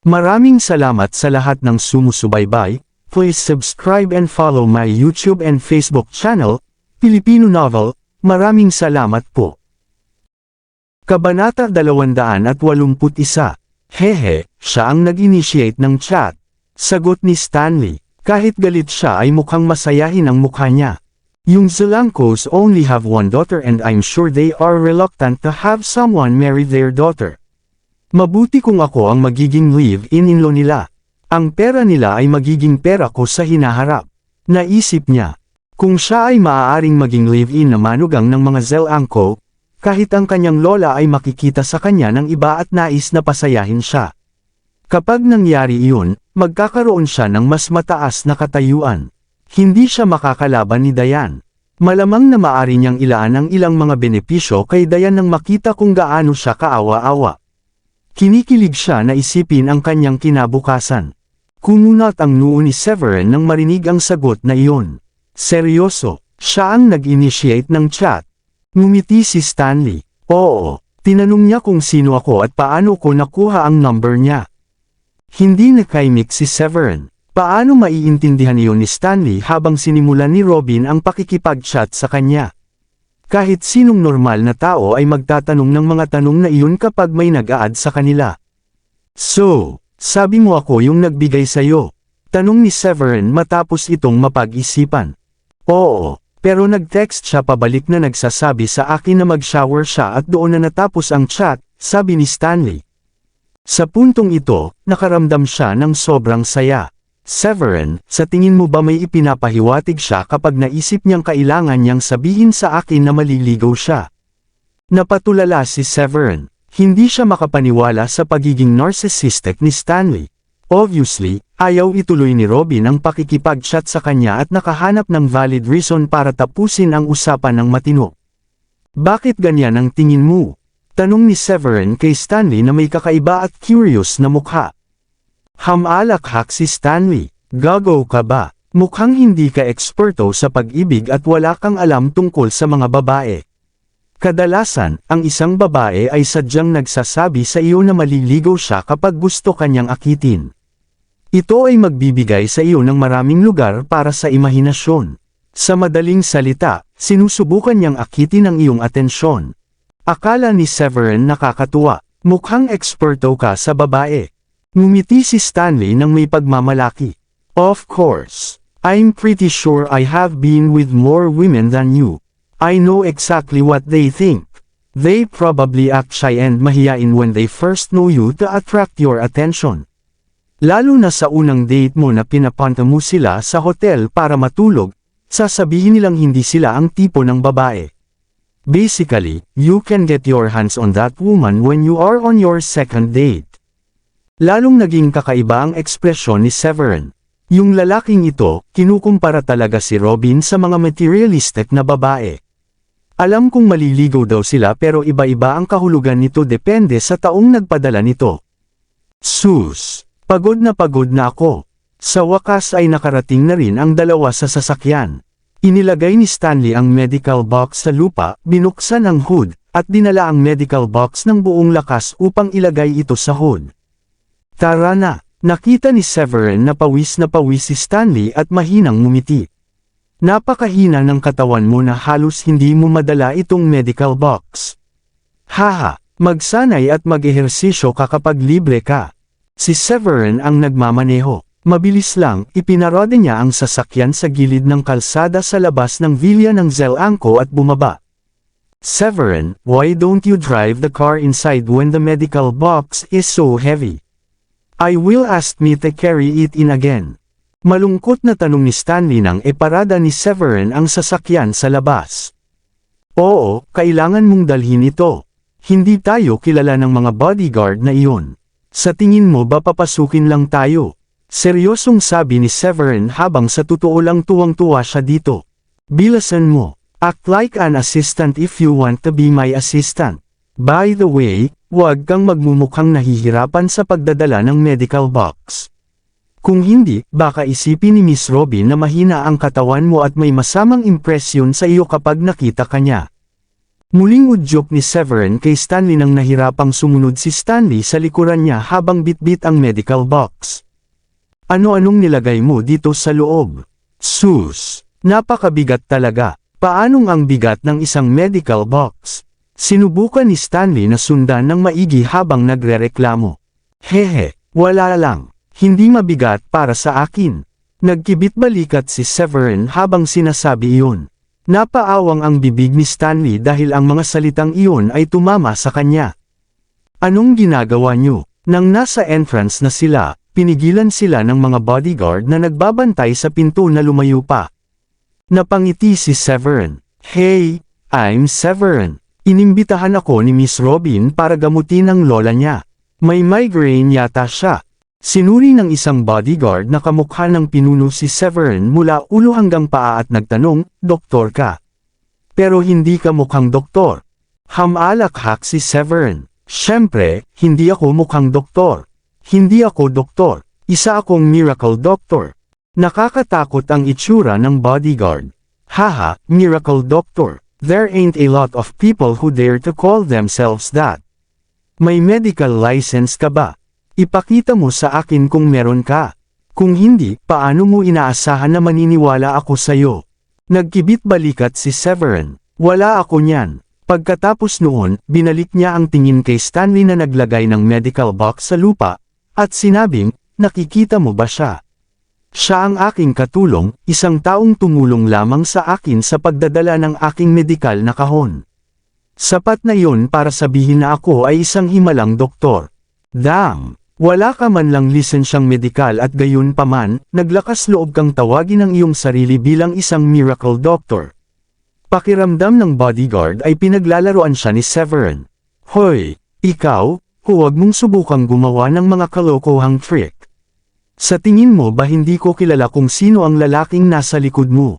Maraming salamat sa lahat ng sumusubaybay. Please subscribe and follow my YouTube and Facebook channel, Filipino Novel. Maraming salamat po. Kabanata 281. Hehe, siya ang nag-initiate ng chat. Sagot ni Stanley. Kahit galit siya ay mukhang masayahin ang mukha niya. Yung Zelancos only have one daughter and I'm sure they are reluctant to have someone marry their daughter. Mabuti kung ako ang magiging live-in-in-law nila. Ang pera nila ay magiging pera ko sa hinaharap. Naisip niya. Kung siya ay maaaring maging live-in na manugang ng mga Zelangco, kahit ang kanyang lola ay makikita sa kanya ng iba at nais na pasayahin siya. Kapag nangyari iyon, magkakaroon siya ng mas mataas na katayuan. Hindi siya makakalaban ni Diane. Malamang na maari niyang ilaan ang ilang mga benepisyo kay Diane nang makita kung gaano siya kaawa-awa. Kinikilig siya na isipin ang kanyang kinabukasan. Kumunat ang noo ni Severin nang marinig ang sagot na iyon. Seryoso, siya ang nag-initiate ng chat. Ngumiti si Stanley. Oo, tinanong niya kung sino ako at paano ko nakuha ang number niya. Hindi nakaimik si Severin. Paano maiintindihan iyon ni Stanley habang sinimulan ni Robin ang pakikipag-chat sa kanya? Kahit sinong normal na tao ay magtatanong ng mga tanong na iyon kapag may nag-a-add sa kanila. So, sabi mo ako yung nagbigay sa'yo? Tanong ni Severin matapos itong mapag-isipan. Oo, pero nag-text siya pabalik na nagsasabi sa akin na mag-shower siya at doon na natapos ang chat, sabi ni Stanley. Sa puntong ito, nakaramdam siya ng sobrang saya. Severin, sa tingin mo ba may ipinapahiwatig siya kapag naisip niyang kailangan niyang sabihin sa akin na maliligaw siya? Napatulala si Severin. Hindi siya makapaniwala sa pagiging narcissistic ni Stanley. Obviously, ayaw ituloy ni Robin ang pakikipag-chat sa kanya at nakahanap ng valid reason para tapusin ang usapan ng matino. Bakit ganyan ang tingin mo? Tanong ni Severin kay Stanley na may kakaiba at curious na mukha. Hamalakhak si Stanley. Gago ka ba? Mukhang hindi ka eksperto sa pag-ibig at wala kang alam tungkol sa mga babae. Kadalasan, ang isang babae ay sadyang nagsasabi sa iyo na maliligaw siya kapag gusto kanyang akitin. Ito ay magbibigay sa iyo ng maraming lugar para sa imahinasyon. Sa madaling salita, sinusubukan niyang akitin ang iyong atensyon. Akala ni Severin nakakatuwa. Mukhang eksperto ka sa babae. Ngumiti si Stanley nang may pagmamalaki. Of course. I'm pretty sure I have been with more women than you. I know exactly what they think. They probably act shy and mahiyain when they first know you to attract your attention. Lalo na sa unang date mo na pinapunta mo sila sa hotel para matulog, sasabihin nilang hindi sila ang tipo ng babae. Basically, you can get your hands on that woman when you are on your second date. Lalong naging kakaiba ang ekspresyon ni Severin. Yung lalaking ito, kinukumpara talaga si Robin sa mga materialistic na babae. Alam kong maliligaw daw sila pero iba-iba ang kahulugan nito depende sa taong nagpadala nito. Sus! Pagod na ako. Sa wakas ay nakarating na rin ang dalawa sa sasakyan. Inilagay ni Stanley ang medical box sa lupa, binuksan ang hood, at dinala ang medical box ng buong lakas upang ilagay ito sa hood. Tara na, nakita ni Severin na pawis si Stanley at mahinang ngumiti. Napakahina ng katawan mo na halos hindi mo madala itong medical box. Haha, magsanay at mag-ehersisyo ka kapag libre ka. Si Severin ang nagmamaneho. Mabilis lang, ipinarode niya ang sasakyan sa gilid ng kalsada sa labas ng villa ng Zelangco at bumaba. Severin, why don't you drive the car inside when the medical box is so heavy? I will ask me to carry it in again. Malungkot na tanong ni Stanley nang iparada ni Severin ang sasakyan sa labas. Oo, kailangan mong dalhin ito. Hindi tayo kilala ng mga bodyguard na iyon. Sa tingin mo ba papasukin lang tayo? Seryosong sabi ni Severin habang sa totoo lang tuwang-tuwa siya dito. Bilasan mo. Act like an assistant if you want to be my assistant. By the way, huwag kang magmumukhang nahihirapan sa pagdadala ng medical box. Kung hindi, baka isipin ni Miss Robin na mahina ang katawan mo at may masamang impresyon sa iyo kapag nakita ka niya. Muling udyok ni Severin kay Stanley nang nahirapang sumunod si Stanley sa likuran niya habang bitbit ang medical box. Ano-anong nilagay mo dito sa loob? Sus! Napakabigat talaga. Paanong ang bigat ng isang medical box? Sinubukan ni Stanley na sundan ng maigi habang nagrereklamo. Hehe, wala lang. Hindi mabigat para sa akin. Nagkibit balikat si Severin habang sinasabi iyon. Napaawang ang bibig ni Stanley dahil ang mga salitang iyon ay tumama sa kanya. Anong ginagawa niyo? Nang nasa entrance na sila, pinigilan sila ng mga bodyguard na nagbabantay sa pinto na lumayo pa. Napangiti si Severin. Hey, I'm Severin. Inimbitahan ako ni Miss Robin para gamutin ang lola niya. May migraine yata siya. Sinuri ng isang bodyguard na kamukha ng pinuno si Severin mula ulo hanggang paa at nagtanong, "Doktor ka?" Pero hindi ka mukhang doktor. Hamalakhak si Severin. Siyempre, hindi ako mukhang doktor. Hindi ako doktor. Isa akong miracle doctor. Nakakatakot ang itsura ng bodyguard. Haha, miracle doctor. There ain't a lot of people who dare to call themselves that. May medical license ka ba? Ipakita mo sa akin kung meron ka. Kung hindi, paano mo inaasahan na maniniwala ako sa'yo? Nagkibit balikat si Severin. Wala ako niyan. Pagkatapos noon, binalik niya ang tingin kay Stanley na naglagay ng medical box sa lupa, at sinabing, "Nakikita mo ba siya? Siya ang aking katulong, isang taong tumulong lamang sa akin sa pagdadala ng aking medikal na kahon. Sapat na yun para sabihin na ako ay isang himalang doktor." Damn! Wala ka man lang lisensyang medikal at gayon paman, naglakas loob kang tawagin ang iyong sarili bilang isang miracle doctor. Pakiramdam ng bodyguard ay pinaglalaroan siya ni Severin. Hoy, ikaw, huwag mong subukang gumawa ng mga kalokohang trick. Sa tingin mo ba hindi ko kilala kung sino ang lalaking nasa likod mo?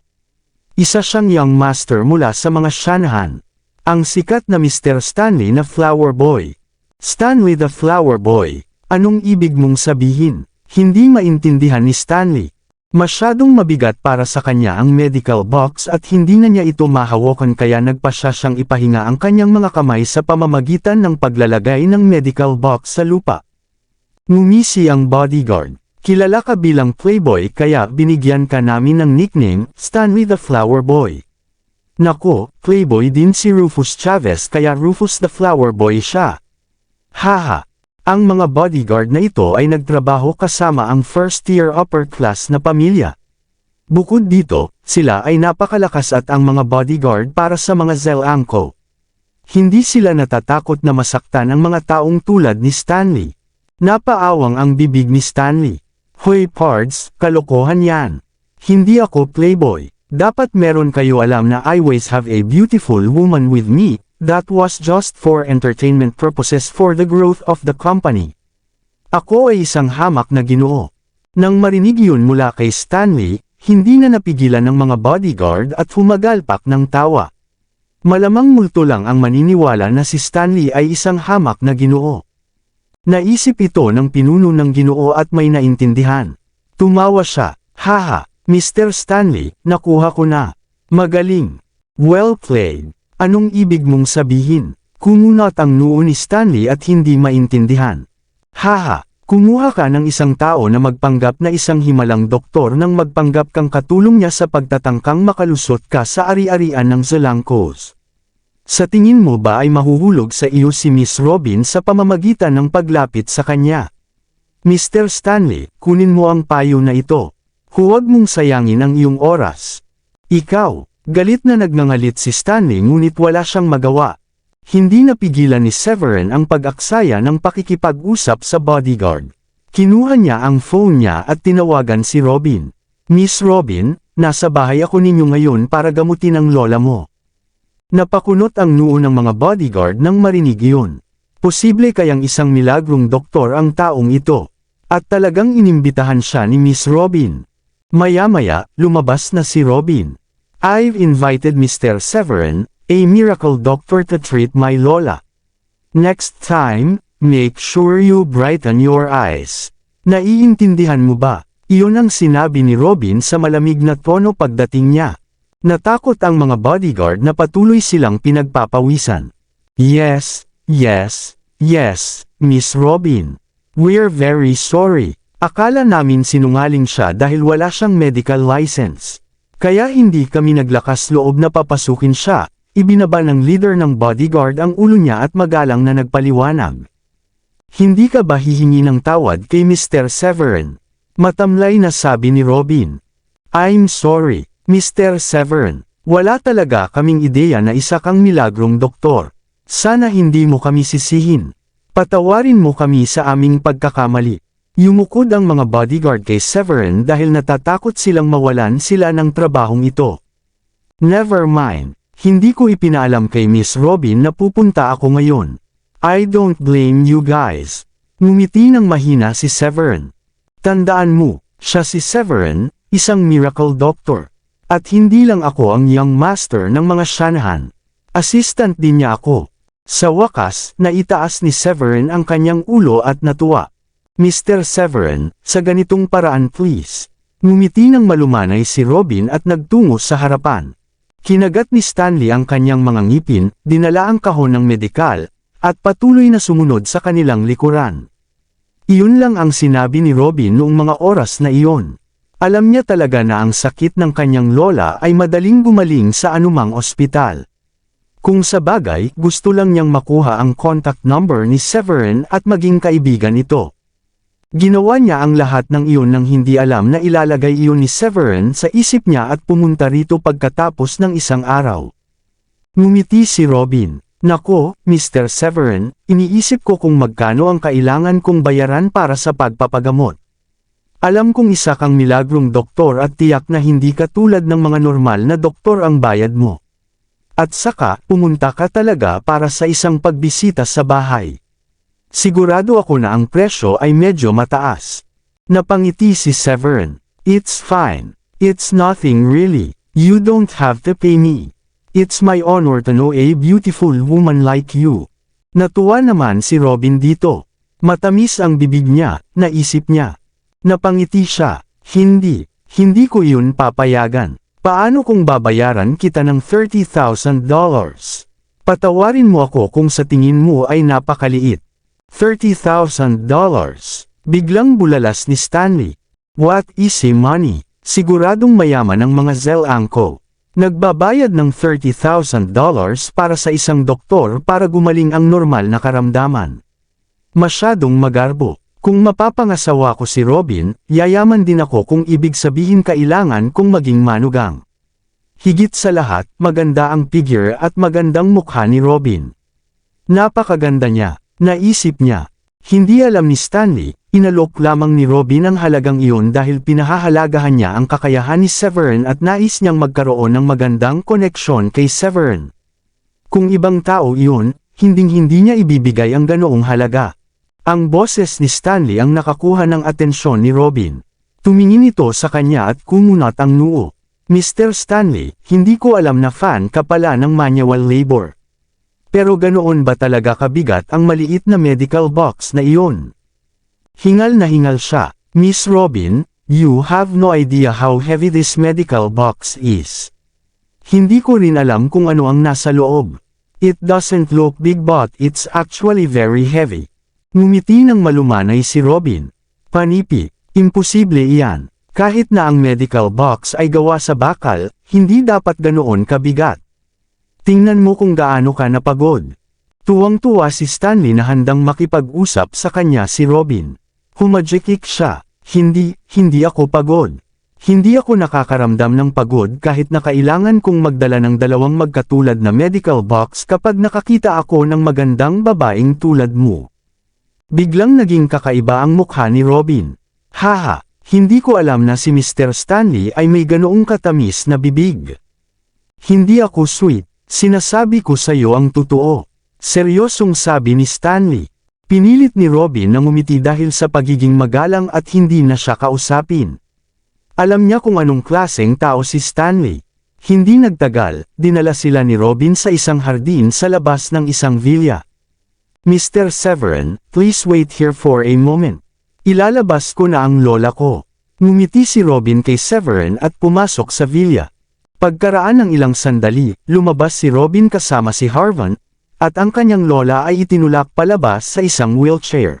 Isa siyang young master mula sa mga Shanahan. Ang sikat na Mr. Stanley na Flower Boy. Stanley the Flower Boy. Anong ibig mong sabihin? Hindi maintindihan ni Stanley. Masyadong mabigat para sa kanya ang medical box at hindi na niya ito mahawakan kaya nagpasya siyang ipahinga ang kanyang mga kamay sa pamamagitan ng paglalagay ng medical box sa lupa. Ngumisi ang bodyguard. Kilala ka bilang playboy kaya binigyan ka namin ng nickname, Stanley the Flower Boy. Nako, playboy din si Rufus Chavez kaya Rufus the Flower Boy siya. Haha. Ang mga bodyguard na ito ay nagtrabaho kasama ang first-tier upper-class na pamilya. Bukod dito, sila ay napakalakas at ang mga bodyguard para sa mga Zelangko. Hindi sila natatakot na masaktan ang mga taong tulad ni Stanley. Napaawang ang bibig ni Stanley. Hoy pards, kalokohan yan. Hindi ako playboy. Dapat meron kayo alam na I always have a beautiful woman with me. That was just for entertainment purposes for the growth of the company. Ako ay isang hamak na Ginoo. Nang marinig yun mula kay Stanley, hindi na napigilan ng mga bodyguard at humagalpak ng tawa. Malamang multo lang ang maniniwala na si Stanley ay isang hamak na Ginoo. Naisip ito ng pinuno ng Ginoo at may naintindihan. Tumawa siya. Haha, Mr. Stanley, nakuha ko na. Magaling. Well played. Anong ibig mong sabihin? Kumunot ang noo ni Stanley at hindi maintindihan. Haha, kumuha ka ng isang tao na magpanggap na isang himalang doktor nang magpanggap kang katulong niya sa pagtatangkang makalusot ka sa ari-arian ng Zelangkos. Sa tingin mo ba ay mahuhulog sa iyo si Miss Robin sa pamamagitan ng paglapit sa kanya? Mr. Stanley, kunin mo ang payo na ito. Huwag mong sayangin ang iyong oras. Ikaw. Galit na nagngangalit si Stanley ngunit wala siyang magawa. Hindi napigilan ni Severin ang pag-aksaya ng pakikipag-usap sa bodyguard. Kinuha niya ang phone niya at tinawagan si Robin. Miss Robin, nasa bahay ako ninyo ngayon para gamutin ang lola mo. Napakunot ang noo ng mga bodyguard nang marinig iyon. Posible kayang isang milagrong doktor ang taong ito. At talagang inimbitahan siya ni Miss Robin. Maya-maya, lumabas na si Robin. I've invited Mr. Severin, a miracle doctor to treat my lola. Next time, make sure you brighten your eyes. Naiintindihan mo ba? Iyon ang sinabi ni Robin sa malamig na tono pagdating niya. Natakot ang mga bodyguard na patuloy silang pinagpapawisan. Yes, yes, yes, Miss Robin. We're very sorry. Akala namin sinungaling siya dahil wala siyang medical license. Kaya hindi kami naglakas loob na papasukin siya. Ibinaba ng leader ng bodyguard ang ulo niya at magalang na nagpaliwanag. Hindi ka ba hihingi ng tawad kay Mr. Severin? Matamlay na sabi ni Robin. I'm sorry, Mr. Severin. Wala talaga kaming ideya na isa kang milagrong doktor. Sana hindi mo kami sisihin. Patawarin mo kami sa aming pagkakamali. Yumukod ang mga bodyguard kay Severin dahil natatakot silang mawalan sila ng trabahong ito. Never mind. Hindi ko ipinaalam kay Miss Robin na pupunta ako ngayon. I don't blame you guys. Ngumiti ng mahina si Severin. Tandaan mo, siya si Severin, isang miracle doctor. At hindi lang ako ang young master ng mga Shanahan. Assistant din niya ako. Sa wakas, naitaas ni Severin ang kanyang ulo at natuwa. Mr. Severin, sa ganitong paraan please. Ngumiti ng malumanay si Robin at nagtungo sa harapan. Kinagat ni Stanley ang kanyang mga ngipin, dinala ang kahon ng medikal, at patuloy na sumunod sa kanilang likuran. Iyon lang ang sinabi ni Robin noong mga oras na iyon. Alam niya talaga na ang sakit ng kanyang lola ay madaling gumaling sa anumang ospital. Kung sa bagay, gusto lang niyang makuha ang contact number ni Severin at maging kaibigan ito. Ginawa niya ang lahat ng iyon nang hindi alam na ilalagay iyon ni Severin sa isip niya at pumunta rito pagkatapos ng isang araw. Ngumiti si Robin. Nako, Mr. Severin, iniisip ko kung magkano ang kailangan kong bayaran para sa pagpapagamot. Alam kong isa kang milagrong doktor at tiyak na hindi ka tulad ng mga normal na doktor ang bayad mo. At saka, pumunta ka talaga para sa isang pagbisita sa bahay. Sigurado ako na ang presyo ay medyo mataas. Napangiti si Severin. It's fine. It's nothing really. You don't have to pay me. It's my honor to know a beautiful woman like you. Natuwa naman si Robin dito. Matamis ang bibig niya, naisip niya. Napangiti siya. Hindi ko yun papayagan. Paano kung babayaran kita ng $30,000? Patawarin mo ako kung sa tingin mo ay napakaliit. $30,000. Biglang bulalas ni Stanley. What easy money. Siguradong mayaman ang mga Zelangko. Nagbabayad ng $30,000 para sa isang doktor para gumaling ang normal na karamdaman. Masyadong magarbo. Kung mapapangasawa ko si Robin, yayaman din ako kung ibig sabihin kailangan kong maging manugang. Higit sa lahat, maganda ang figure at magandang mukha ni Robin. Napakaganda niya. Naisip niya. Hindi alam ni Stanley, inalok lamang ni Robin ang halagang iyon dahil pinahahalagahan niya ang kakayahan ni Severin at nais niyang magkaroon ng magandang koneksyon kay Severin. Kung ibang tao iyon, hinding-hindi niya ibibigay ang ganoong halaga. Ang boses ni Stanley ang nakakuha ng atensyon ni Robin. Tumingin ito sa kanya at kumunat ang noo. Mr. Stanley, hindi ko alam na fan ka pala ng manual labor. Pero ganoon ba talaga kabigat ang maliit na medical box na iyon? Hingal na hingal siya. Miss Robin, you have no idea how heavy this medical box is. Hindi ko rin alam kung ano ang nasa loob. It doesn't look big but it's actually very heavy. Ngumiti ng malumanay si Robin. Panipi, imposible iyan. Kahit na ang medical box ay gawa sa bakal, hindi dapat ganoon kabigat. Tingnan mo kung gaano ka napagod. Tuwang-tuwa si Stanley na handang makipag-usap sa kanya si Robin. Humajikik siya. Hindi ako pagod. Hindi ako nakakaramdam ng pagod kahit na kailangan kong magdala ng dalawang magkatulad na medical box kapag nakakita ako ng magandang babaeng tulad mo. Biglang naging kakaiba ang mukha ni Robin. Haha, hindi ko alam na si Mr. Stanley ay may ganoong katamis na bibig. Hindi ako sweet. Sinasabi ko sa iyo ang totoo. Seryosong sabi ni Stanley. Pinilit ni Robin na ngumiti dahil sa pagiging magalang at hindi na siya kausapin. Alam niya kung anong klaseng tao si Stanley. Hindi nagtagal, dinala sila ni Robin sa isang hardin sa labas ng isang villa. Mr. Severin, please wait here for a moment. Ilalabas ko na ang lola ko. Ngumiti si Robin kay Severin at pumasok sa villa. Pagkaraan ng ilang sandali, lumabas si Robin kasama si Harvan, at ang kanyang lola ay itinulak palabas sa isang wheelchair.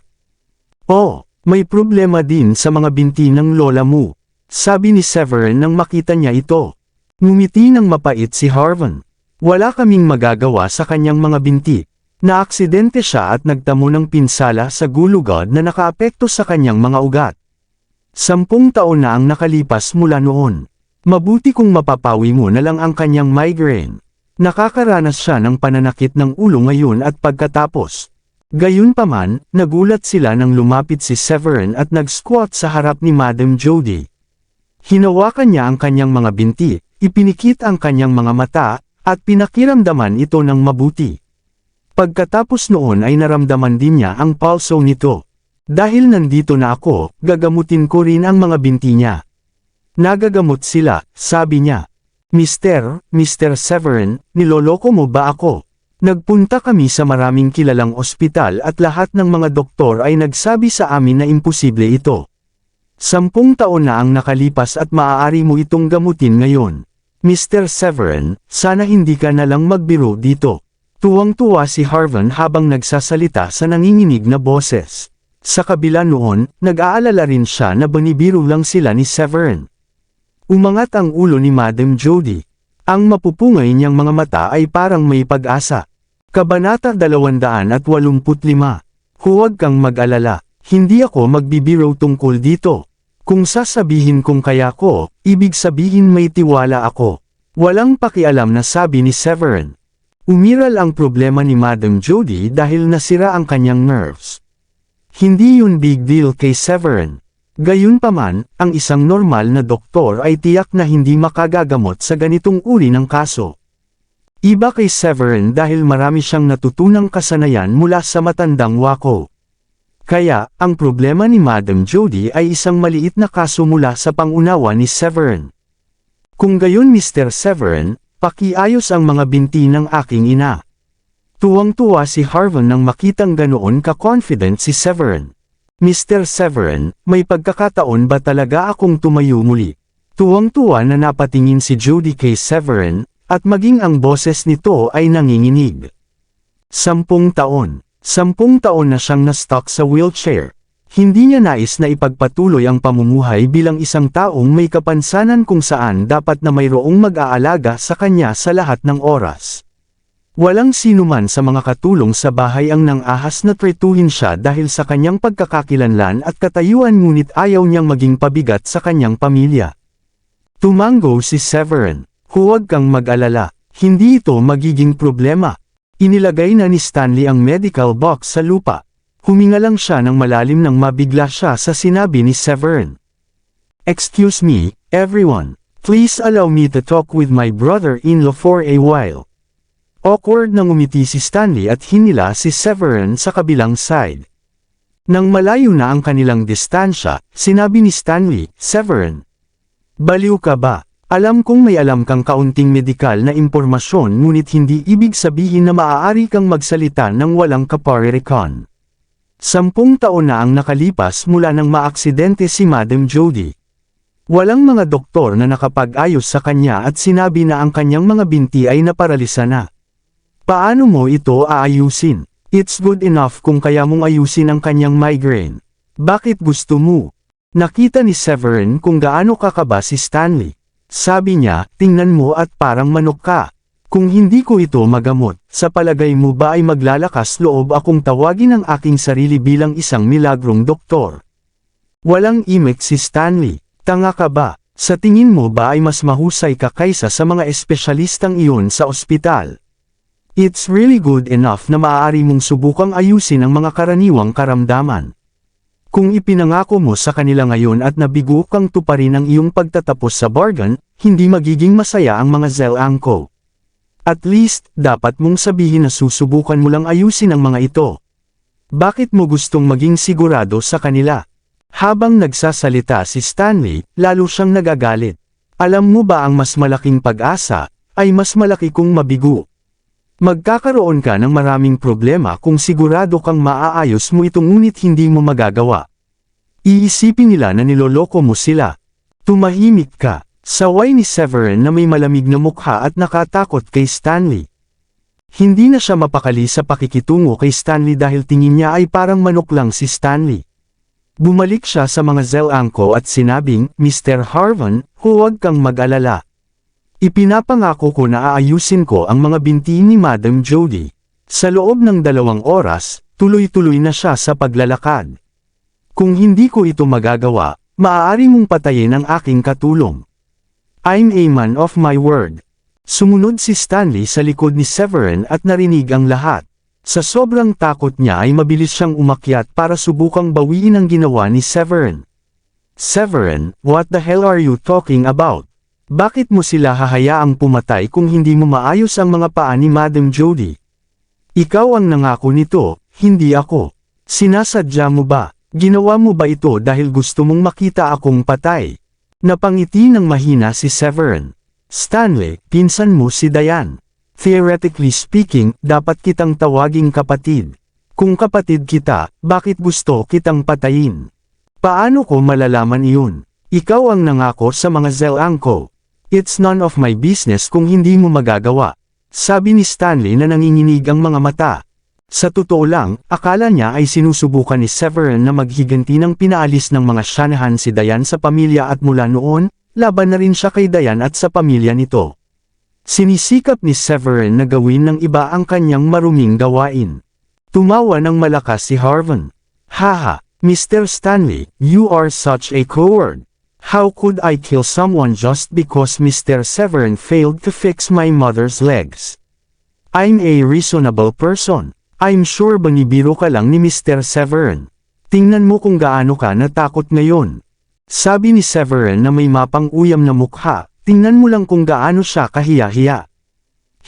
"Oh, may problema din sa mga binti ng lola mo," sabi ni Severin nang makita niya ito. Ngumiti ng mapait si Harvan. Wala kaming magagawa sa kanyang mga binti. Naaksidente siya at nagtamo ng pinsala sa gulugod na nakaapekto sa kanyang mga ugat. 10 taon na ang nakalipas mula noon. Mabuti kung mapapawi mo na lang ang kanyang migraine. Nakakaranas siya ng pananakit ng ulo ngayon at pagkatapos. Gayunpaman, nagulat sila nang lumapit si Severin at nag-squat sa harap ni Madam Jody. Hinawakan niya ang kanyang mga binti, ipinikit ang kanyang mga mata, at pinakiramdaman ito ng mabuti. Pagkatapos noon ay naramdaman din niya ang pulso nito. "Dahil nandito na ako, gagamutin ko rin ang mga binti niya." "Nagagamot sila," sabi niya. Mr. Severin, niloloko mo ba ako?" "Nagpunta kami sa maraming kilalang ospital at lahat ng mga doktor ay nagsabi sa amin na imposible ito. 10 taon na ang nakalipas at maaari mo itong gamutin ngayon. Mr. Severin, sana hindi ka na lang magbiro dito." Tuwang-tuwa si Harvan habang nagsasalita sa nanginginig na boses. Sa kabila noon, nag-aalala rin siya na binibiro lang sila ni Severin. Umangat ang ulo ni Madam Jody. Ang mapupungay niyang mga mata ay parang may pag-asa. Kabanata 285. "Huwag kang mag-alala, hindi ako magbibiro tungkol dito. Kung sasabihin kong kaya ko, ibig sabihin may tiwala ako." Walang pakialam na sabi ni Severin. Umiral ang problema ni Madam Jody dahil nasira ang kanyang nerves. Hindi yun big deal kay Severin. Gayunpaman, ang isang normal na doktor ay tiyak na hindi makagagamot sa ganitong uri ng kaso. Iba kay Severin dahil marami siyang natutunang kasanayan mula sa matandang wako. Kaya, ang problema ni Madam Jody ay isang maliit na kaso mula sa pangunawa ni Severin. "Kung gayon Mr. Severin, pakiayos ang mga binti ng aking ina." Tuwang-tuwa si Harvan nang makitang ganoon ka-confident si Severin. "Mr. Severin, may pagkakataon ba talaga akong tumayo muli?" Tuwang-tuwa na napatingin si Jody kay Severin, at maging ang boses nito ay nanginginig. 10 taon. 10 taon na siyang na-stuck sa wheelchair. Hindi niya nais na ipagpatuloy ang pamumuhay bilang isang taong may kapansanan kung saan dapat na mayroong mag-aalaga sa kanya sa lahat ng oras. Walang sinuman sa mga katulong sa bahay ang nang-ahas na tretuhin siya dahil sa kanyang pagkakakilanlan at katayuan ngunit ayaw niyang maging pabigat sa kanyang pamilya. Tumango si Severin. "Huwag kang mag-alala, hindi ito magiging problema." Inilagay na ni Stanley ang medical box sa lupa. Huminga lang siya ng malalim nang mabigla siya sa sinabi ni Severin. "Excuse me, everyone. Please allow me to talk with my brother-in-law for a while." Awkward na ngumiti si Stanley at hinila si Severin sa kabilang side. Nang malayo na ang kanilang distansya, sinabi ni Stanley, "Severin, baliw ka ba? Alam kong may alam kang kaunting medikal na impormasyon ngunit hindi ibig sabihin na maaari kang magsalita ng walang kaparirikon. 10 taon na ang nakalipas mula nang maaksidente si Madam Jody. Walang mga doktor na nakapag-ayos sa kanya at sinabi na ang kanyang mga binti ay naparalisa na. Paano mo ito aayusin? It's good enough kung kaya mong ayusin ang kanyang migraine. Bakit gusto mo? Nakita ni Severin kung gaano kakaba si Stanley. Sabi niya, tingnan mo at parang manok ka. Kung hindi ko ito magamot, sa palagay mo ba ay maglalakas loob akong tawagin ang aking sarili bilang isang milagrong doktor? Walang imik si Stanley. Tanga ka ba? Sa tingin mo ba ay mas mahusay ka kaysa sa mga espesyalistang iyon sa ospital? It's really good enough na maaari mong subukang ayusin ang mga karaniwang karamdaman. Kung ipinangako mo sa kanila ngayon at nabigo kang tuparin ang iyong pagtatapos sa bargain, hindi magiging masaya ang mga Zelangko. At least, dapat mong sabihin na susubukan mo lang ayusin ang mga ito. Bakit mo gustong maging sigurado sa kanila? Habang nagsasalita si Stanley, lalo siyang nagagalit. Alam mo ba ang mas malaking pag-asa, ay mas malaki kung mabigo. Magkakaroon ka ng maraming problema kung sigurado kang maaayos mo ito ngunit hindi mo magagawa. Iisipin nila na niloloko mo sila. Tumahimik ka. Saway ni Severin na may malamig na mukha at nakatakot kay Stanley. Hindi na siya mapakali sa pakikitungo kay Stanley dahil tingin niya ay parang manok lang si Stanley. Bumalik siya sa mga Zelangko at sinabing, Mr. Harvan, huwag kang mag-alala. Ipinapangako ko na aayusin ko ang mga binti ni Madam Jody. Sa loob ng 2 oras, tuloy-tuloy na siya sa paglalakad. Kung hindi ko ito magagawa, maaari mong patayin ang aking katulong. I'm a man of my word. Sumunod si Stanley sa likod ni Severin at narinig ang lahat. Sa sobrang takot niya ay mabilis siyang umakyat para subukang bawiin ang ginawa ni Severin. Severin, what the hell are you talking about? Bakit mo sila hahayaang pumatay kung hindi mo maayos ang mga paa ni Madam Jody? Ikaw ang nangako nito, hindi ako. Sinasadya mo ba? Ginawa mo ba ito dahil gusto mong makita akong patay? Napangiti ng mahina si Severin. Stanley, pinsan mo si Diane. Theoretically speaking, dapat kitang tawaging kapatid. Kung kapatid kita, bakit gusto kitang patayin? Paano ko malalaman iyon? Ikaw ang nangako sa mga Zelangko. It's none of my business kung hindi mo magagawa. Sabi ni Stanley na nanginginig ang mga mata. Sa totoo lang, akala niya ay sinusubukan ni Severin na maghiganti ng pinaalis ng mga Shanahan si Diane sa pamilya at mula noon, laban na rin siya kay Diane at sa pamilya nito. Sinisikap ni Severin na gawin ng iba ang kanyang maruming gawain. Tumawa ng malakas si Harvan. Haha, Mr. Stanley, you are such a coward. How could I kill someone just because Mr. Severin failed to fix my mother's legs? I'm a reasonable person. I'm sure banibiro ka lang ni Mr. Severin. Tingnan mo kung gaano ka natakot ngayon. Sabi ni Severin na may mapang-uyam na mukha, tingnan mo lang kung gaano siya kahiya-hiya.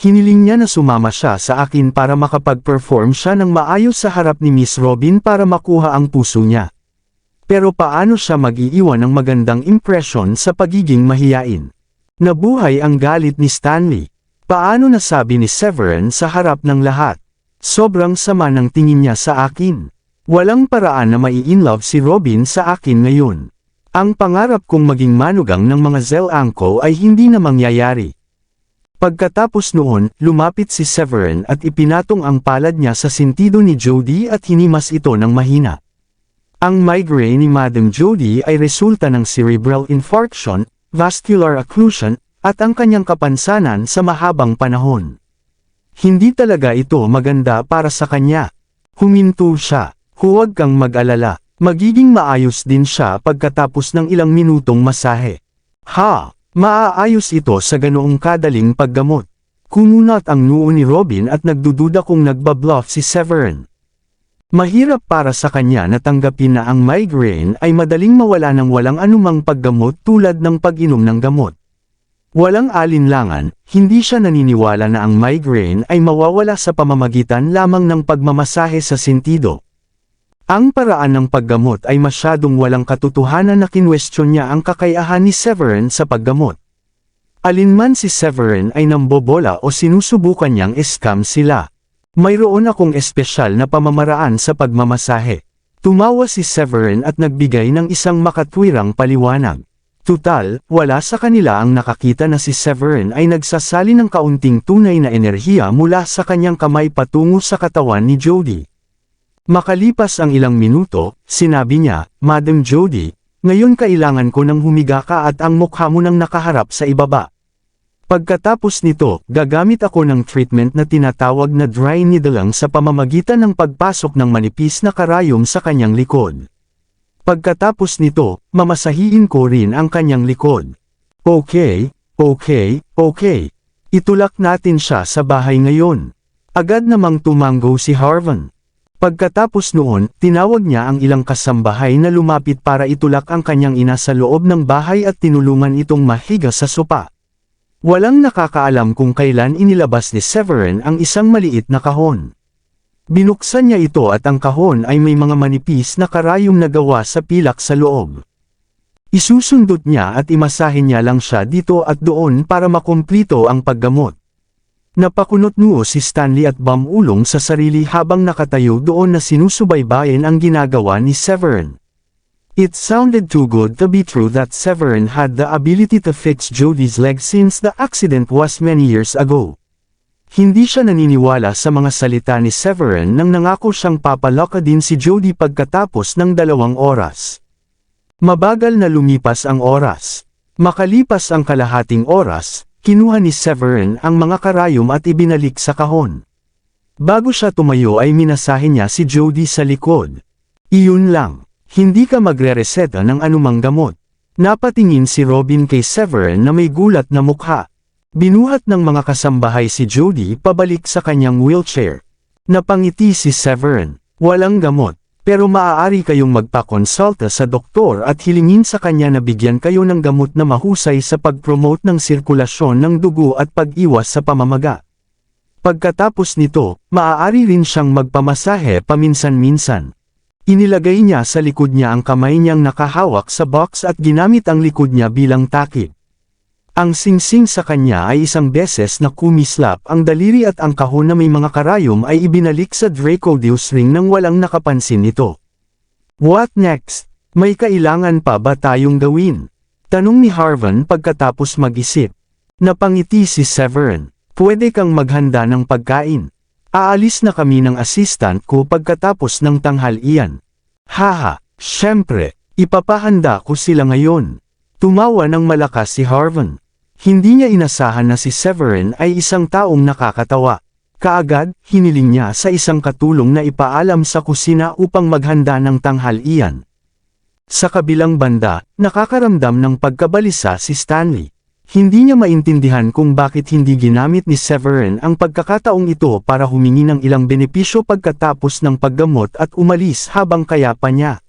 Hiniling niya na sumama siya sa akin para makapag-perform siya ng maayos sa harap ni Miss Robin para makuha ang puso niya. Pero paano siya mag-iiwan ng magandang impresyon sa pagiging mahiyain? Nabuhay ang galit ni Stanley. Paano nasabi ni Severin sa harap ng lahat? Sobrang sama ng tingin niya sa akin. Walang paraan na mai-inlove si Robin sa akin ngayon. Ang pangarap kong maging manugang ng mga Zelangko ay hindi na mangyayari. Pagkatapos noon, lumapit si Severin at ipinatong ang palad niya sa sentido ni Jody at hinimas ito ng mahina. Ang migraine ni Madam Jody ay resulta ng cerebral infarction, vascular occlusion, at ang kanyang kapansanan sa mahabang panahon. Hindi talaga ito maganda para sa kanya. Huminto siya. Huwag kang mag-alala. Magiging maayos din siya pagkatapos ng ilang minutong masahe. Ha! Maaayos ito sa ganoong kadaling paggamot. Kumunat ang noo ni Robin at nagdududa kung nagbabluff si Severin. Mahirap para sa kanya na tanggapin na ang migraine ay madaling mawala ng walang anumang paggamot tulad ng pag-inom ng gamot. Walang alinlangan, hindi siya naniniwala na ang migraine ay mawawala sa pamamagitan lamang ng pagmamasahe sa sentido. Ang paraan ng paggamot ay masyadong walang katotohanan na kinwestiyon niya ang kakayahan ni Severin sa paggamot. Alinman si Severin ay nambobola o sinusubukan niyang scam sila. Mayroon akong espesyal na pamamaraan sa pagmamasahe. Tumawa si Severin at nagbigay ng isang makatwirang paliwanag. Tutal, wala sa kanila ang nakakita na si Severin ay nagsasali ng kaunting tunay na enerhiya mula sa kanyang kamay patungo sa katawan ni Jody. Makalipas ang ilang minuto, sinabi niya, Madam Jody, ngayon kailangan ko nang humiga ka at ang mukha mo nang nakaharap sa ibaba. Pagkatapos nito, gagamit ako ng treatment na tinatawag na dry needling sa pamamagitan ng pagpasok ng manipis na karayom sa kanyang likod. Pagkatapos nito, mamasahiin ko rin ang kanyang likod. Okay. Itulak natin siya sa bahay ngayon. Agad namang tumanggo si Harvan. Pagkatapos noon, tinawag niya ang ilang kasambahay na lumapit para itulak ang kanyang ina sa loob ng bahay at tinulungan itong mahiga sa sopa. Walang nakakaalam kung kailan inilabas ni Severin ang isang maliit na kahon. Binuksan niya ito at ang kahon ay may mga manipis na karayom na gawa sa pilak sa loob. Isusundot niya at imasahin niya lang siya dito at doon para makumplito ang paggamot. Napakunot-noo si Stanley at bumulong sa sarili habang nakatayo doon na sinusubaybayan ang ginagawa ni Severin. It sounded too good to be true that Severin had the ability to fix Jody's leg since the accident was many years ago. Hindi siya naniniwala sa mga salita ni Severin nang nangako siyang papalakadin si Jody pagkatapos ng 2 oras. Mabagal na lumipas ang oras. Makalipas ang kalahating oras, kinuha ni Severin ang mga karayom at ibinalik sa kahon. Bago siya tumayo ay minasahe niya si Jody sa likod. Iyon lang. Hindi ka magre-reseta ng anumang gamot. Napatingin si Robin kay Severin na may gulat na mukha. Binuhat ng mga kasambahay si Jody pabalik sa kanyang wheelchair. Napangiti si Severin. Walang gamot, pero maaari kayong magpakonsulta sa doktor at hilingin sa kanya na bigyan kayo ng gamot na mahusay sa pag-promote ng sirkulasyon ng dugo at pag-iwas sa pamamaga. Pagkatapos nito, maaari rin siyang magpamasahe paminsan-minsan. Inilagay niya sa likod niya ang kamay niyang nakahawak sa box at ginamit ang likod niya bilang takip. Ang singsing sa kanya ay isang beses na kumislap ang daliri at ang kahon na may mga karayom ay ibinalik sa Dracodeus ring nang walang nakapansin nito. What next? May kailangan pa ba tayong gawin? Tanong ni Harvan pagkatapos mag-isip. Napangiti si Severin. Pwede kang maghanda ng pagkain. Aalis na kami ng assistant ko pagkatapos ng tanghalian. Haha, syempre, ipapahanda ko sila ngayon. Tumawa ng malakas si Harvan. Hindi niya inasahan na si Severin ay isang taong nakakatawa. Kaagad, hiniling niya sa isang katulong na ipaalam sa kusina upang maghanda ng tanghalian. Sa kabilang banda, nakakaramdam ng pagkabalisa si Stanley. Hindi niya maintindihan kung bakit hindi ginamit ni Severin ang pagkakataong ito para humingi ng ilang benepisyo pagkatapos ng paggamot at umalis habang kaya pa niya.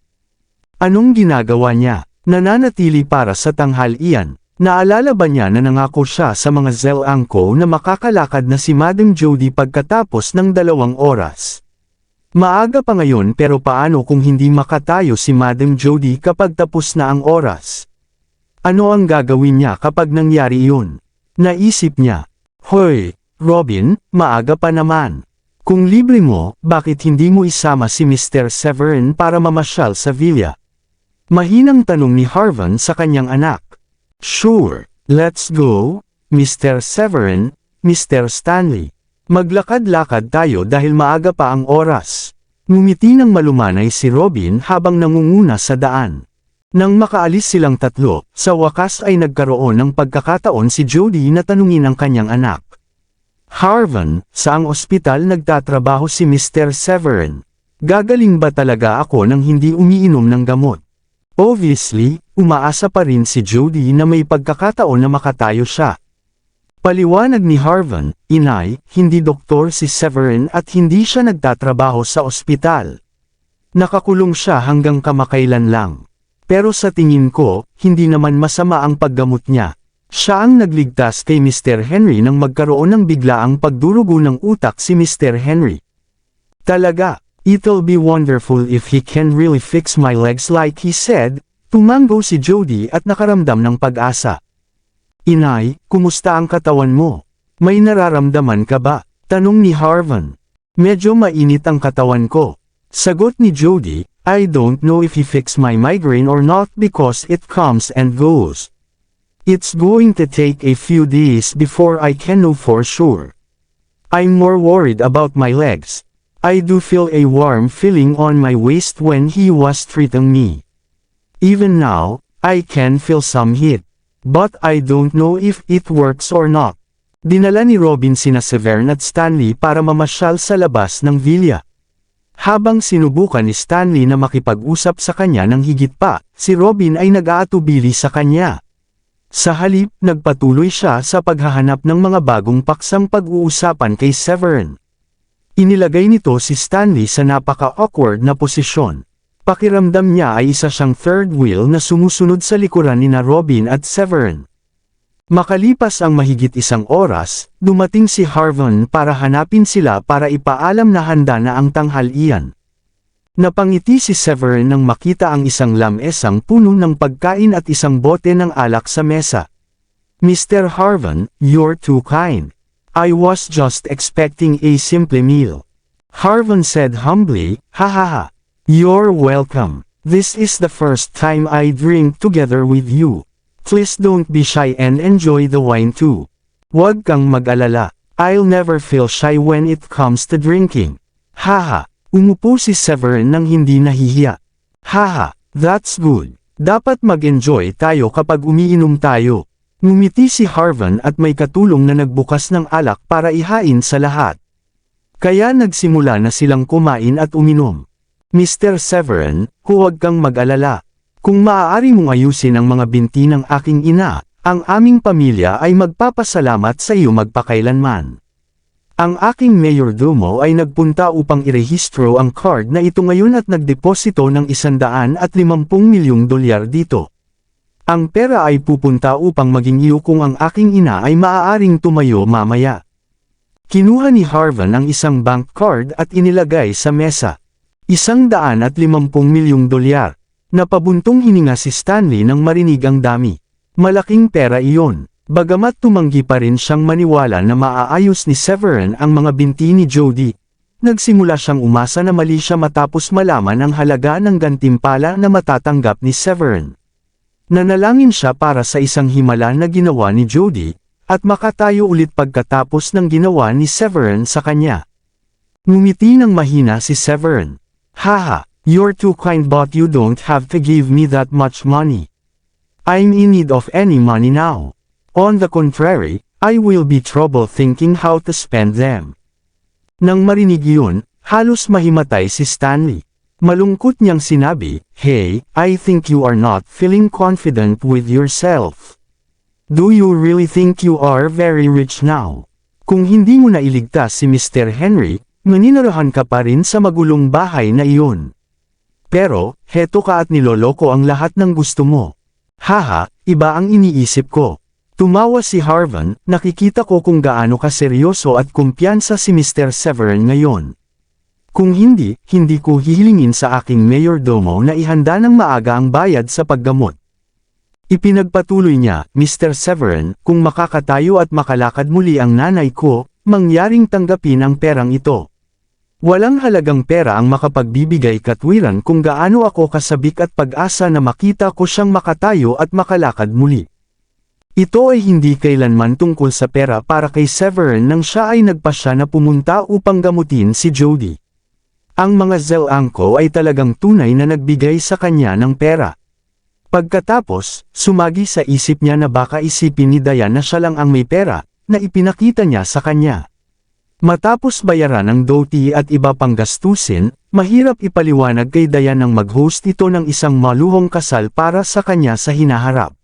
Anong ginagawa niya? Nananatili para sa tanghalian. Naalala ba niya na nangako siya sa mga Zelangko na makakalakad na si Madam Jody pagkatapos ng 2 oras? Maaga pa ngayon pero paano kung hindi makatayo si Madam Jody kapag tapos na ang oras? Ano ang gagawin niya kapag nangyari iyon? Naisip niya. Hoy, Robin, maaga pa naman. Kung libre mo, bakit hindi mo isama si Mr. Severin para mamasyal sa villa? Mahinang tanong ni Harvan sa kanyang anak. Sure, let's go, Mr. Severin, Mr. Stanley. Maglakad-lakad tayo dahil maaga pa ang oras. Ngumiti ng malumanay si Robin habang nangunguna sa daan. Nang makaalis silang tatlo, sa wakas ay nagkaroon ng pagkakataon si Jody na tanungin ang kanyang anak. Harvan, saang ospital nagtatrabaho si Mr. Severin? Gagaling ba talaga ako nang hindi umiinom ng gamot? Obviously, umaasa pa rin si Jody na may pagkakataon na makatayo siya. Paliwanag ni Harvan, Inay, hindi doktor si Severin at hindi siya nagtatrabaho sa ospital. Nakakulong siya hanggang kamakailan lang. Pero sa tingin ko, hindi naman masama ang paggamot niya. Siya ang nagligtas kay Mr. Henry nang magkaroon ng biglaang pagdurugo ng utak si Mr. Henry. Talaga, it'll be wonderful if he can really fix my legs like he said, tumango si Jody at nakaramdam ng pag-asa. Inay, kumusta ang katawan mo? May nararamdaman ka ba? Tanong ni Harvan. Medyo mainit ang katawan ko. Sagot ni Jody, I don't know if he fixed my migraine or not because it comes and goes. It's going to take a few days before I can know for sure. I'm more worried about my legs. I do feel a warm feeling on my waist when he was treating me. Even now, I can feel some heat. But I don't know if it works or not. Dinala ni Robin sina Severin at Stanley para mamasyal sa labas ng villa. Habang sinubukan ni Stanley na makipag-usap sa kanya ng higit pa, si Robin ay nag-aatubili sa kanya. Sa halip, nagpatuloy siya sa paghahanap ng mga bagong paksang pag-uusapan kay Severin. Inilagay nito si Stanley sa napaka-awkward na posisyon. Pakiramdam niya ay isa siyang third wheel na sumusunod sa likuran nina Robin at Severin. Makalipas ang mahigit 1 oras, dumating si Harvan para hanapin sila para ipaalam na handa na ang tanghalian. Napangiti si Severin nang makita ang isang lamesang puno ng pagkain at isang bote ng alak sa mesa. Mr. Harvan, you're too kind. I was just expecting a simple meal. Harvan said humbly, hahaha. You're welcome. This is the first time I drink together with you. Please don't be shy and enjoy the wine too. Huwag kang mag-alala. I'll never feel shy when it comes to drinking. Haha, umupo si Severin nang hindi nahihiya. Haha, that's good. Dapat mag-enjoy tayo kapag umiinom tayo. Ngumiti si Harvan at may katulong na nagbukas ng alak para ihain sa lahat. Kaya nagsimula na silang kumain at uminom. Mr. Severin, huwag kang mag-alala. Kung maaari mong ayusin ang mga binti ng aking ina, ang aming pamilya ay magpapasalamat sa iyo magpakailanman. Ang aking mayordomo ay nagpunta upang irehistro ang card na ito ngayon at nagdeposito ng $150 milyong dito. Ang pera ay pupunta upang maging iyo kung ang aking ina ay maaaring tumayo mamaya. Kinuha ni Harvan ang isang bank card at inilagay sa mesa. $150 milyong. Napabuntong hininga si Stanley nang marinig ang dami. Malaking pera iyon. Bagamat tumanggi pa rin siyang maniwala na maaayos ni Severin ang mga binti ni Jody. Nagsimula siyang umasa na mali siya matapos malaman ang halaga ng gantimpala na matatanggap ni Severin. Nanalangin siya para sa isang himala na ginawa ni Jody, at makatayo ulit pagkatapos ng ginawa ni Severin sa kanya. Ngumiti ng mahina si Severin. Haha, you're too kind but you don't have to give me that much money. I'm in need of any money now. On the contrary, I will be trouble thinking how to spend them. Nang marinig yun, halos mahimatay si Stanley. Malungkot niyang sinabi, Hey, I think you are not feeling confident with yourself. Do you really think you are very rich now? Kung hindi mo nailigtas si Mr. Henry, maninirahan ka pa rin sa magulong bahay na iyon. Pero, heto ka at niloloko ang lahat ng gusto mo. Haha, iba ang iniisip ko. Tumawa si Harvan, nakikita ko kung gaano kaseryoso at kumpiyansa si Mr. Severin ngayon. Kung hindi, hindi ko hihilingin sa aking mayordomo na ihanda ng maaga ang bayad sa paggamot. Ipinagpatuloy niya, Mr. Severin, kung makakatayo at makalakad muli ang nanay ko, mangyaring tanggapin ang perang ito. Walang halagang pera ang makapagbibigay katwiran kung gaano ako kasabik at pag-asa na makita ko siyang makatayo at makalakad muli. Ito ay hindi kailanman tungkol sa pera para kay Severin nang siya ay nagpasya na pumunta upang gamutin si Jody. Ang mga Zelangko ay talagang tunay na nagbigay sa kanya ng pera. Pagkatapos, sumagi sa isip niya na baka isipin ni Diane na siya lang ang may pera, na ipinakita niya sa kanya. Matapos bayaran ang dote at iba pang gastusin, mahirap ipaliwanag kay Diane nang mag-host ito ng isang maluhong kasal para sa kanya sa hinaharap.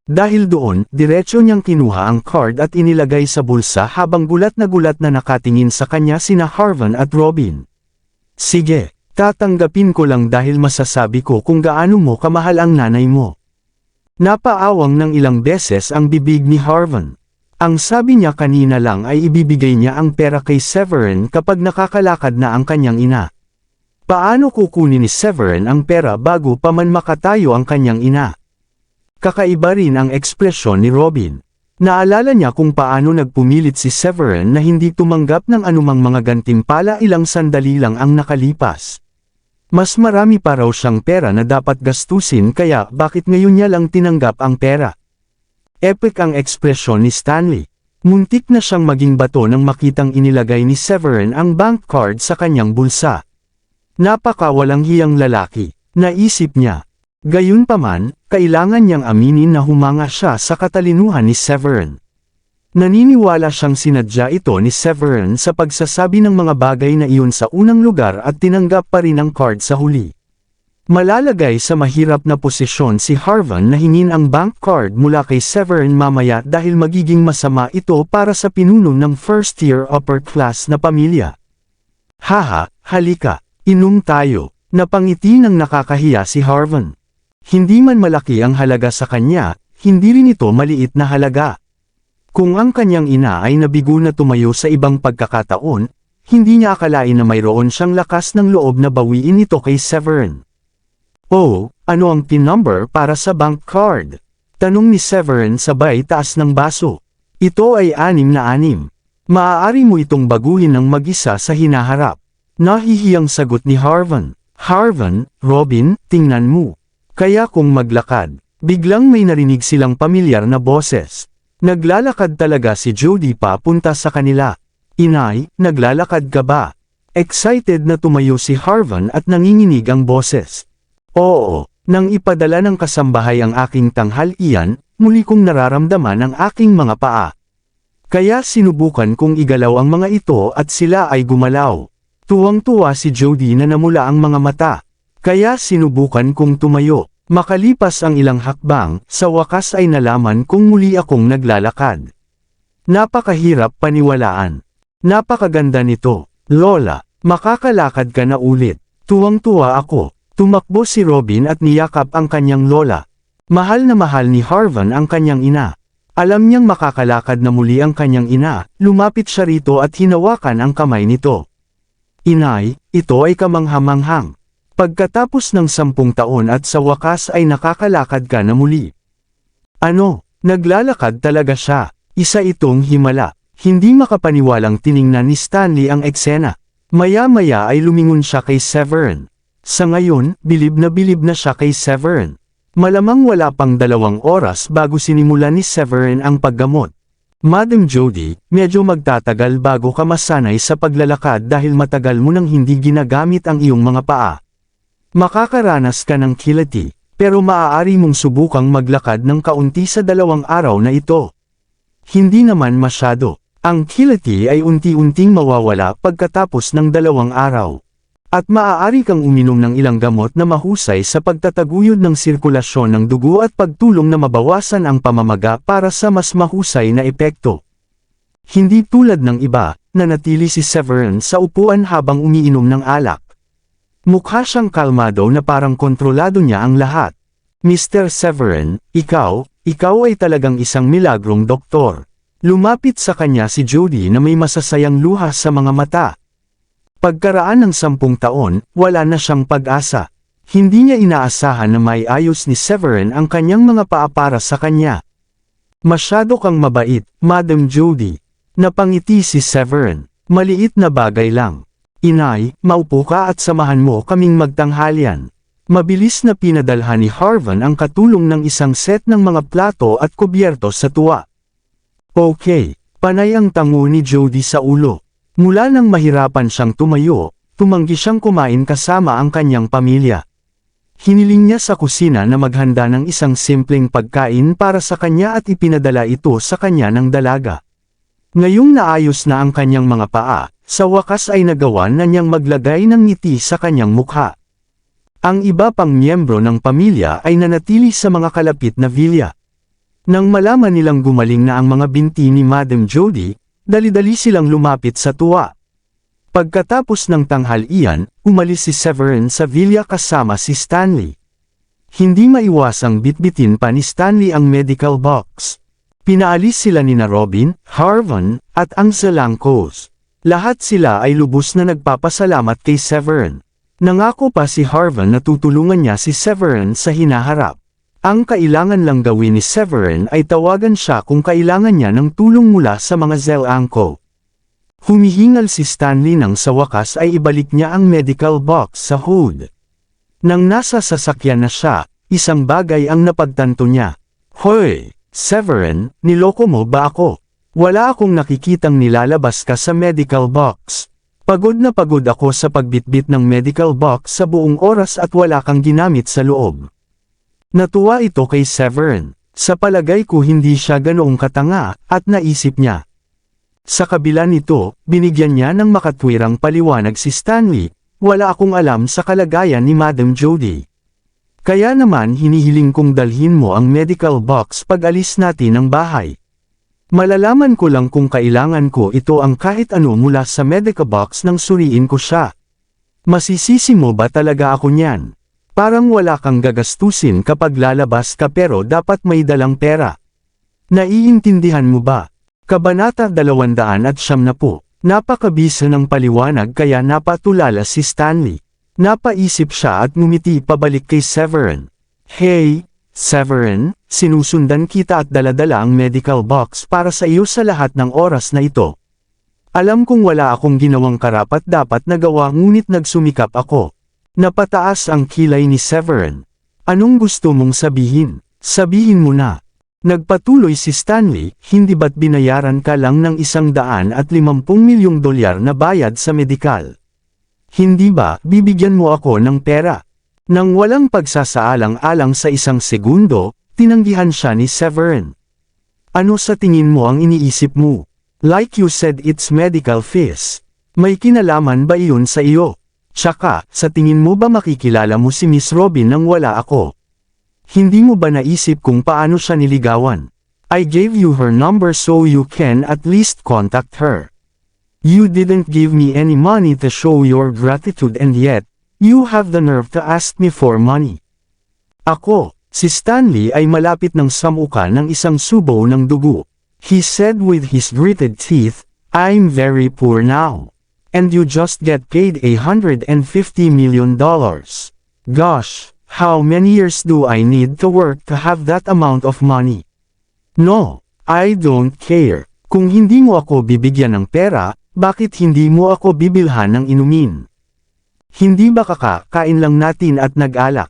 Dahil doon, diretso niyang kinuha ang card at inilagay sa bulsa habang gulat na nakatingin sa kanya sina Harvan at Robin. Sige, tatanggapin ko lang dahil masasabi ko kung gaano mo kamahal ang nanay mo. Napaawang ng ilang beses ang bibig ni Harvan. Ang sabi niya kanina lang ay ibibigay niya ang pera kay Severin kapag nakakalakad na ang kanyang ina. Paano kukunin ni Severin ang pera bago pa man makatayo ang kanyang ina? Kakaiba rin ang ekspresyon ni Robin. Naalala niya kung paano nagpumilit si Severin na hindi tumanggap ng anumang mga gantimpala ilang sandali lang ang nakalipas. Mas marami pa raw siyang pera na dapat gastusin kaya bakit ngayon niya lang tinanggap ang pera? Epic ang ekspresyon ni Stanley. Muntik na siyang maging bato nang makitang inilagay ni Severin ang bank card sa kanyang bulsa. Napakawalang hiyang lalaki, naisip niya. Gayunpaman, kailangan niyang aminin na humanga siya sa katalinuhan ni Severin. Naniniwala siyang sinadya ito ni Severin sa pagsasabi ng mga bagay na iyon sa unang lugar at tinanggap pa rin ang card sa huli. Malalagay sa mahirap na posisyon si Harvan na hingin ang bank card mula kay Severin mamaya dahil magiging masama ito para sa pinuno ng first-tier upper class na pamilya. Haha, halika, inom tayo. Napangiti ng nakakahiya si Harvan. Hindi man malaki ang halaga sa kanya, hindi rin ito maliit na halaga. Kung ang kanyang ina ay nabigo na tumayo sa ibang pagkakataon, hindi niya akalain na mayroon siyang lakas ng loob na bawiin ito kay Severin. Oh, ano ang PIN number para sa bank card? Tanong ni Severin sabay taas ng baso. Ito ay 6 na 6. Maaari mo itong baguhin ng mag-isa sa hinaharap. Nahihiyang sagot ni Harvan. Harvan, Robin, tingnan mo. Kaya kung maglakad, biglang may narinig silang pamilyar na boses. Naglalakad talaga si Jody papunta sa kanila. Inay, naglalakad ka ba? Excited na tumayo si Harvan at nanginginig ang boses. Oo, nang ipadala ng kasambahay ang aking tanghalian, muli kong nararamdaman ang aking mga paa. Kaya sinubukan kong igalaw ang mga ito at sila ay gumalaw. Tuwang-tuwa si Jody na namula ang mga mata. Kaya sinubukan kong tumayo. Makalipas ang ilang hakbang, sa wakas ay nalaman kong muli akong naglalakad. Napakahirap paniwalaan. Napakaganda nito. Lola, makakalakad ka na ulit. Tuwang-tuwa ako. Tumakbo si Robin at niyakap ang kanyang lola. Mahal na mahal ni Harvan ang kanyang ina. Alam niyang makakalakad na muli ang kanyang ina, lumapit siya rito at hinawakan ang kamay nito. Inay, ito ay kamanghamanghang. Pagkatapos ng 10 taon at sa wakas ay nakakalakad ka na muli. Ano, naglalakad talaga siya. Isa itong himala. Hindi makapaniwalang tiningnan ni Stanley ang eksena. Maya-maya ay lumingon siya kay Severin. Sa ngayon, bilib na siya kay Severin. Malamang wala pang 2 oras bago sinimulan ni Severin ang paggamot. Madam Jody, medyo magtatagal bago ka masanay sa paglalakad dahil matagal mo nang hindi ginagamit ang iyong mga paa. Makakaranas ka ng kiliti, pero maaari mong subukang maglakad ng kaunti sa 2 araw na ito. Hindi naman masyado. Ang kiliti ay unti-unting mawawala pagkatapos ng 2 araw. At maaari kang uminom ng ilang gamot na mahusay sa pagtataguyod ng sirkulasyon ng dugo at pagtulong na mabawasan ang pamamaga para sa mas mahusay na epekto. Hindi tulad ng iba, nanatili si Severin sa upuan habang umiinom ng alak. Mukha siyang kalmado na parang kontrolado niya ang lahat. Mr. Severin, ikaw ay talagang isang milagrong doktor. Lumapit sa kanya si Jody na may masasayang luha sa mga mata. Pagkaraan ng 10 taon, wala na siyang pag-asa. Hindi niya inaasahan na may ayos ni Severin ang kanyang mga paa para sa kanya. Masyado kang mabait, Madam Jody. Napangiti si Severin. Maliit na bagay lang. Inay, maupo ka at samahan mo kaming magtanghalian. Mabilis na pinadalhan ni Harvan ang katulong ng isang set ng mga plato at kubyerto sa tuwa. Okay, panay ang tango ni Jody sa ulo. Mula nang mahirapan siyang tumayo, tumanggi siyang kumain kasama ang kanyang pamilya. Hiniling niya sa kusina na maghanda ng isang simpleng pagkain para sa kanya at ipinadala ito sa kanya ng dalaga. Ngayong naayos na ang kanyang mga paa, sa wakas ay nagawa na niyang maglagay ng ngiti sa kanyang mukha. Ang iba pang miyembro ng pamilya ay nanatili sa mga kalapit na villa. Nang malaman nilang gumaling na ang mga binti ni Madam Jody, dali-dali silang lumapit sa tuwa. Pagkatapos ng tanghalian, umalis si Severin sa villa kasama si Stanley. Hindi maiwasang bitbitin pa ni Stanley ang medical box. Pinaalis sila nina Robin, Harvan, at ang Zalancos. Lahat sila ay lubos na nagpapasalamat kay Severin. Nangako pa si Harvan na tutulungan niya si Severin sa hinaharap. Ang kailangan lang gawin ni Severin ay tawagan siya kung kailangan niya ng tulong mula sa mga Zelanco. Humihingal si Stanley nang sa wakas ay ibalik niya ang medical box sa hood. Nang nasa sasakyan na siya, isang bagay ang napagtanto niya. Hoy, Severin, niloko mo ba ako? Wala akong nakikitang nilalabas ka sa medical box. Pagod na pagod ako sa pagbitbit ng medical box sa buong oras at wala kang ginamit sa loob. Natuwa ito kay Severin. Sa palagay ko hindi siya ganoong katanga, at naisip niya. Sa kabila nito, binigyan niya ng makatwirang paliwanag si Stanley, wala akong alam sa kalagayan ni Madam Jody. Kaya naman hinihiling kong dalhin mo ang medical box pag alis natin ng bahay. Malalaman ko lang kung kailangan ko ito ang kahit ano mula sa medical box nang suriin ko siya. Masisisi mo ba talaga ako niyan? Parang wala kang gagastusin kapag lalabas ka pero dapat may dalang pera. Naiintindihan mo ba? Kabanata 270. Napakabisa ng paliwanag kaya napatulala si Stanley. Napaisip siya at ngumiti pabalik kay Severin. Hey, Severin, sinusundan kita at daladala ang medical box para sa iyo sa lahat ng oras na ito. Alam kong wala akong ginawang karapat-dapat na gawa ngunit nagsumikap ako. Napataas ang kilay ni Severin. Anong gusto mong sabihin? Sabihin mo na. Nagpatuloy si Stanley, hindi ba't binayaran ka lang ng $150 milyong na bayad sa medikal? Hindi ba, bibigyan mo ako ng pera? Nang walang pagsasaalang-alang sa isang segundo, tinanggihan siya ni Severin. Ano sa tingin mo ang iniisip mo? Like you said it's medical fees. May kinalaman ba iyon sa iyo? Tsaka, sa tingin mo ba makikilala mo si Miss Robin nang wala ako? Hindi mo ba naisip kung paano siya niligawan? I gave you her number so you can at least contact her. You didn't give me any money to show your gratitude and yet, you have the nerve to ask me for money. Ako, si Stanley ay malapit ng samuka ng isang subo ng dugo. He said with his gritted teeth, I'm very poor now. And you just get paid $150 million. Gosh, how many years do I need to work to have that amount of money? No, I don't care. Kung hindi mo ako bibigyan ng pera, bakit hindi mo ako bibilhan ng inumin? Hindi ba kakakain lang natin at nag-alak?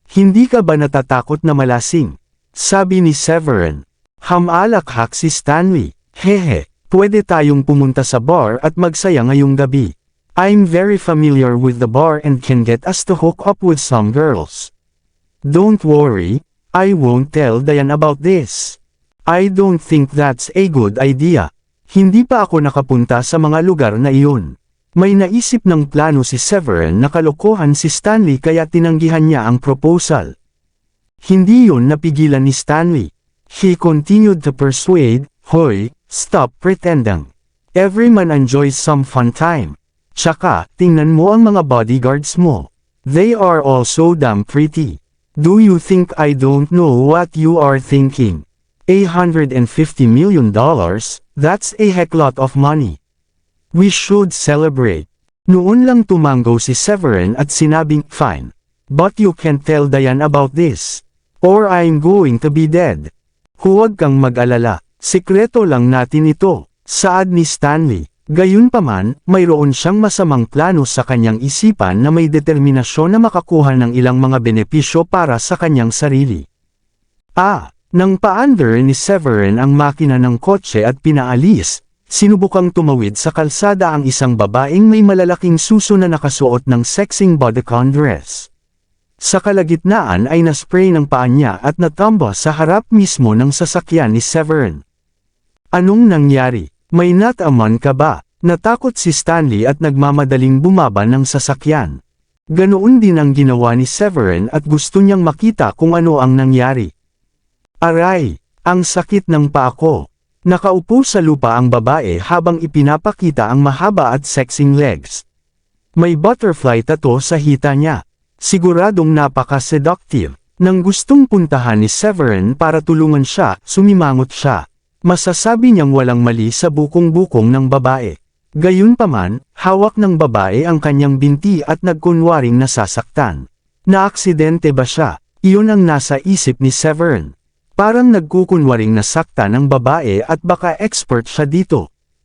Hindi ka ba natatakot na malasing? Sabi ni Severin. Hamalakhak si Stanley. Hehe, pwede tayong pumunta sa bar at magsaya ngayong gabi. I'm very familiar with the bar and can get us to hook up with some girls. Don't worry, I won't tell Diane about this. I don't think that's a good idea. Hindi pa ako nakapunta sa mga lugar na iyon. May naisip ng plano si Severin na kalokohan si Stanley kaya tinanggihan niya ang proposal. Hindi yun napigilan ni Stanley. He continued to persuade, Hoy, stop pretending. Every man enjoys some fun time. Tsaka, tingnan mo ang mga bodyguards mo. They are all so damn pretty. Do you think I don't know what you are thinking? $150 million, that's a heck lot of money. We should celebrate. Noon lang tumango si Severin at sinabing, fine. But you can't tell Diane about this. Or I'm going to be dead. Huwag kang mag-alala. Sikreto lang natin ito. Saad ni Stanley. Gayunpaman, mayroon siyang masamang plano sa kanyang isipan na may determinasyon na makakuha ng ilang mga benepisyo para sa kanyang sarili. Nang paander ni Severin ang makina ng kotse at pinaalis, sinubukang tumawid sa kalsada ang isang babaeng may malalaking suso na nakasuot ng sexing bodycon dress. Sa kalagitnaan ay naspray ng paa niya at natumba sa harap mismo ng sasakyan ni Severin. Anong nangyari? May nataman ka ba? Natakot si Stanley at nagmamadaling bumaba ng sasakyan. Ganoon din ang ginawa ni Severin at gusto niyang makita kung ano ang nangyari. Aray! Ang sakit ng paa ko. Nakaupo sa lupa ang babae habang ipinapakita ang mahaba at sexing legs. May butterfly tattoo sa hita niya. Siguradong napaka-seductive. Nang gustong puntahan ni Severin para tulungan siya, sumimangot siya. Masasabi niyang walang mali sa bukong-bukong ng babae. Gayunpaman, hawak ng babae ang kanyang binti at nagkunwaring nasasaktan. Naaksidente ba siya? Iyon ang nasa isip ni Severin. Parang nagkukunwaring nasaktan ang babae at baka expert siya dito.